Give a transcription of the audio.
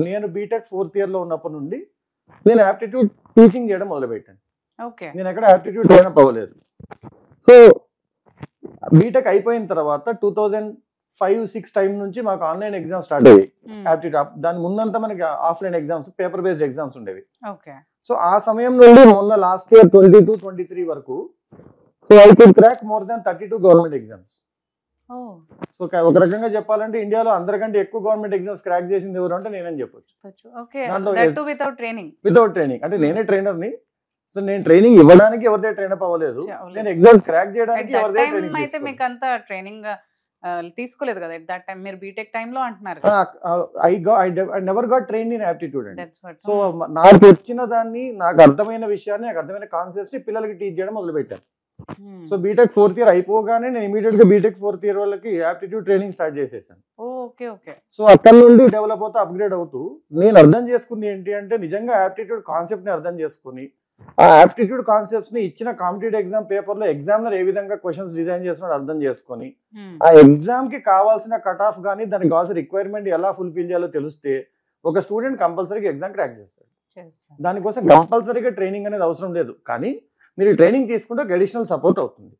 నేను BTech 4th year లో ఉన్నప్పటి నుండి నేను యాప్టిట్యూడ్ టీచింగ్ చేయడం మొదలు పెట్టాను. నేను ఎక్కడ యాప్టిట్యూడ్ ట్రైనప్ అవ్వలేదు. సో బీటెక్ అయిపోయిన తర్వాత 2005-6 టైం నుంచి మాకు ఆన్లైన్ ఎగ్జామ్స్ స్టార్ట్ అయ్యాయి. యాప్టిట్యూడ్ దాని ముందంతా మనకి offline exams, paper based exams ఉండేవి. సో ఆ సమయం నుండి మొన్న లాస్ట్ ఇయర్ 22-23 వరకు so I could crack more than 32 government exams. So ఒక రకంగా చెప్పాలంటే ఇండియాలో అందరికంటే ఎక్కువ గవర్నమెంట్ ఎగ్జామ్స్ క్రాక్ చేసింది ఎవరు అంటే నేనని చెప్పొచ్చు. వితౌట్ ట్రైనింగ్ అంటే నేనే ట్రైనర్ ని. సో నేను ట్రైనింగ్ ఇవ్వడానికి ఎవరిదే ట్రైనప్ అవ్వలేదు, నేను ఎగ్జామ్స్ క్రాక్ చేయడానికి ఎవరిదే ట్రైనింగ్ తీసుకోలేదు కదా. ఎట్ దట్ టైం మీరు బీటెక్ టైం లో అంటున్నారు. I never got trained in aptitude అండి. సో నాకు వచ్చిన దాన్ని, నాకు అర్థమైన విషయాన్ని, నాకు అర్థమైన కాన్సెప్ట్స్ ని పిల్లలకి టీచ్ చేయడం మొదలు పెట్టాను. సో బీటెక్ 4th ఇయర్ అయిపోగానే నేను ఇమీడియట్ గా బీటెక్ 4th ఇయర్ వాళ్ళకి యాప్టిట్యూడ్ ట్రైనింగ్ స్టార్ట్ చేసేసాను. సో అక్కడ నుండి డెవలప్ అవుతూ అప్గ్రేడ్ అవుతూ నేను అర్థం చేసుకుంది ఏంటి అంటే నిజంగా యాప్టిట్యూడ్ కాన్సెప్ట్ ని అర్థం చేసుకుని ఆ యాప్టిట్యూడ్ కాన్సెప్ట్స్ ని ఇచ్చిన కాంపిటేటివ్ ఎగ్జామ్ పేపర్ లో ఎగ్జామినర్ ఏ విధంగా క్వశ్చన్స్ డిజైన్ చేస్తున్నాడు అర్థం చేసుకుని ఆ ఎగ్జామ్ కి కావాల్సిన కట్ ఆఫ్ కానీ దానికి కావాల్సిన రిక్వైర్మెంట్ ఎలా ఫుల్ఫిల్ చేయాలో తెలిస్తే ఒక స్టూడెంట్ కంపల్సరీగా ఎగ్జామ్ క్రాక్ చేస్తాడు. దానికోసం కంపల్సరీగా ట్రైనింగ్ అనేది అవసరం లేదు, కానీ మీరు ట్రైనింగ్ తీసుకుంటే అడిషనల్ సపోర్ట్ అవుతుంది.